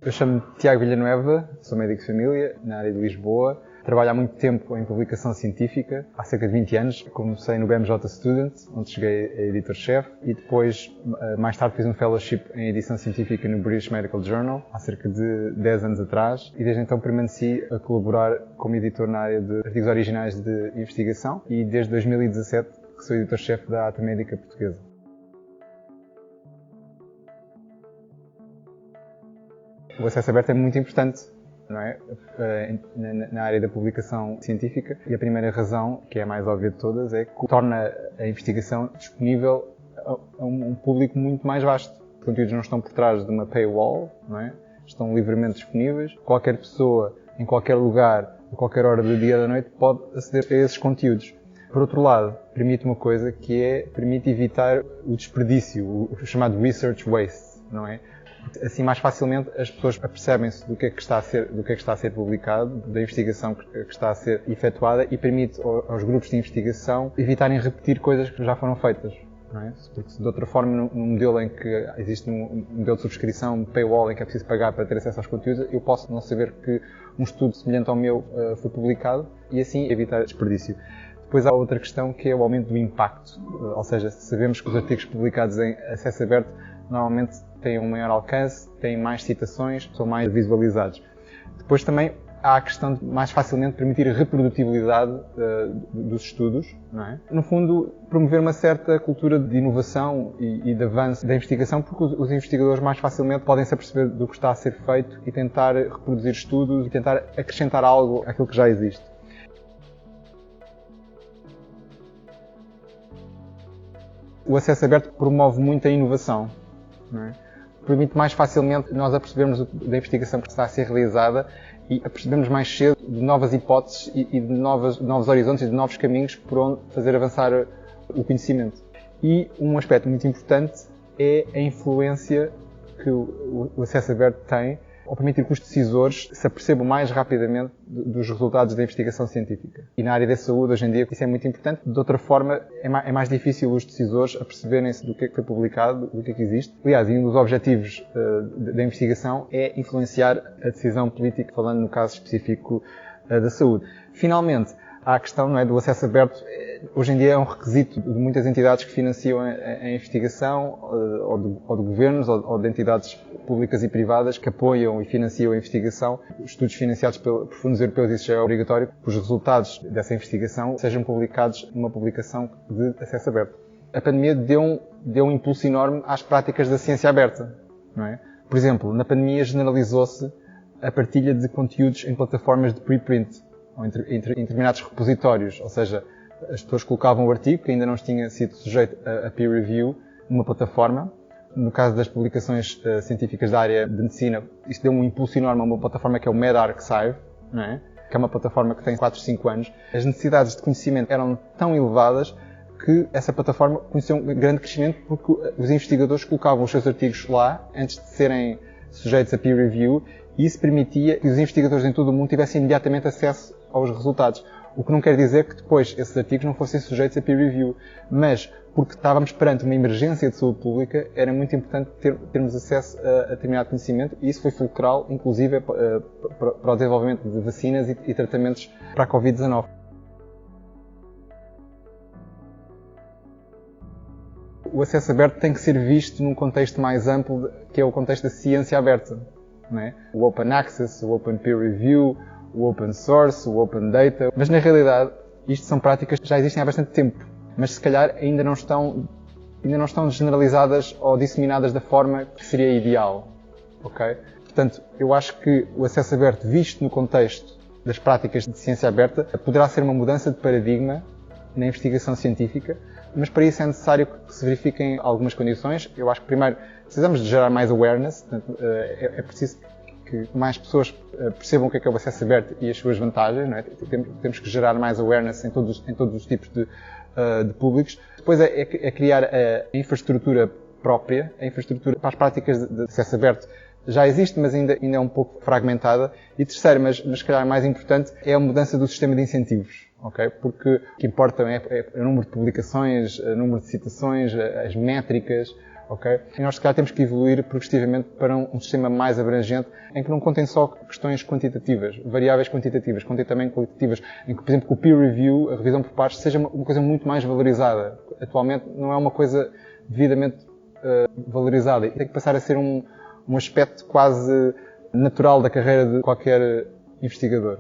Eu chamo-me Tiago Villanueva, sou médico de família, na área de Lisboa. Trabalho há muito tempo em publicação científica, há cerca de 20 anos. Comecei no BMJ Student, onde cheguei a editor-chefe, e depois, mais tarde, fiz um fellowship em edição científica no British Medical Journal, há cerca de 10 anos atrás, e desde então permaneci a colaborar como editor na área de artigos originais de investigação, e desde 2017 que sou editor-chefe da Ata Médica Portuguesa. O acesso aberto é muito importante, não é? Na área da publicação científica, e a primeira razão, que é a mais óbvia de todas, é que torna a investigação disponível a um público muito mais vasto. Os conteúdos não estão por trás de uma paywall, não é? Estão livremente disponíveis. Qualquer pessoa, em qualquer lugar, a qualquer hora do dia ou da noite, pode aceder a esses conteúdos. Por outro lado, permite uma coisa que permite evitar o desperdício, o chamado research waste, não é? Assim, mais facilmente, as pessoas apercebem-se do que é que está a ser publicado, da investigação que está a ser efetuada, e permite aos grupos de investigação evitarem repetir coisas que já foram feitas. Não é? Porque se de outra forma, num modelo em que existe um modelo de subscrição, um paywall, em que é preciso pagar para ter acesso aos conteúdos, eu posso não saber que um estudo semelhante ao meu foi publicado, e assim evitar desperdício. Depois há outra questão, que é o aumento do impacto. Ou seja, sabemos que os artigos publicados em acesso aberto normalmente têm um maior alcance, têm mais citações, são mais visualizados. Depois também há a questão de mais facilmente permitir a reprodutibilidade dos estudos, não é? No fundo, promover uma certa cultura de inovação e de avanço da investigação, porque os investigadores mais facilmente podem se aperceber do que está a ser feito e tentar reproduzir estudos e tentar acrescentar algo àquilo que já existe. O acesso aberto promove muito a inovação, não é? Permite mais facilmente nós apercebermos da investigação que está a ser realizada e apercebermos mais cedo de novas hipóteses e de novos horizontes e de novos caminhos por onde fazer avançar o conhecimento. E um aspecto muito importante é a influência que o acesso aberto tem ao permitir que os decisores se apercebam mais rapidamente dos resultados da investigação científica. E na área da saúde, hoje em dia, isso é muito importante. De outra forma, é mais difícil os decisores aperceberem-se do que é que foi publicado, do que é que existe. Aliás, um dos objetivos da investigação é influenciar a decisão política, falando no caso específico da saúde. Finalmente, há a questão, não é, do acesso aberto. Hoje em dia é um requisito de muitas entidades que financiam a investigação, ou de governos, ou de entidades públicas e privadas que apoiam e financiam a investigação. Os estudos financiados por fundos europeus, isso já é obrigatório, que os resultados dessa investigação sejam publicados numa publicação de acesso aberto. A pandemia deu um impulso enorme às práticas da ciência aberta, não é? Por exemplo, na pandemia generalizou-se a partilha de conteúdos em plataformas de preprint, ou em determinados repositórios, ou seja, as pessoas colocavam o artigo, que ainda não tinha sido sujeito a peer review, numa plataforma. No caso das publicações científicas da área de medicina, isto deu um impulso enorme a uma plataforma que é o medRxiv, não é? Que é uma plataforma que tem 4, 5 anos. As necessidades de conhecimento eram tão elevadas que essa plataforma conheceu um grande crescimento, porque os investigadores colocavam os seus artigos lá antes de serem sujeitos a peer review, e isso permitia que os investigadores em todo o mundo tivessem imediatamente acesso aos resultados. O que não quer dizer que depois esses artigos não fossem sujeitos a peer review, mas porque estávamos perante uma emergência de saúde pública, era muito importante termos acesso a determinado conhecimento, e isso foi fulcral, inclusive, para o desenvolvimento de vacinas e tratamentos para a Covid-19. O acesso aberto tem que ser visto num contexto mais amplo, que é o contexto da ciência aberta, não é? O Open Access, o Open Peer Review, o Open Source, o Open Data. Mas, na realidade, isto são práticas que já existem há bastante tempo, mas se calhar ainda não estão generalizadas ou disseminadas da forma que seria ideal. Okay? Portanto, eu acho que o acesso aberto, visto no contexto das práticas de ciência aberta, poderá ser uma mudança de paradigma na investigação científica, mas para isso é necessário que se verifiquem algumas condições. Eu acho que, primeiro, precisamos de gerar mais awareness. Portanto, é preciso que mais pessoas percebam o que é o acesso aberto e as suas vantagens, não é? Temos que gerar mais awareness em todos os tipos de públicos. Depois é criar a infraestrutura própria, a infraestrutura para as práticas de acesso aberto. Já existe, mas ainda é um pouco fragmentada. E terceiro, mas se calhar mais importante, é a mudança do sistema de incentivos. ok? Porque o que importa é o número de publicações, o número de citações, as métricas, ok? E nós, se calhar, temos que evoluir progressivamente para um sistema mais abrangente, em que não contém só questões quantitativas, variáveis quantitativas, contém também qualitativas, em que, por exemplo, que o peer review, a revisão por pares, seja uma coisa muito mais valorizada. Atualmente não é uma coisa devidamente valorizada. Tem que passar a ser um aspecto quase natural da carreira de qualquer investigador.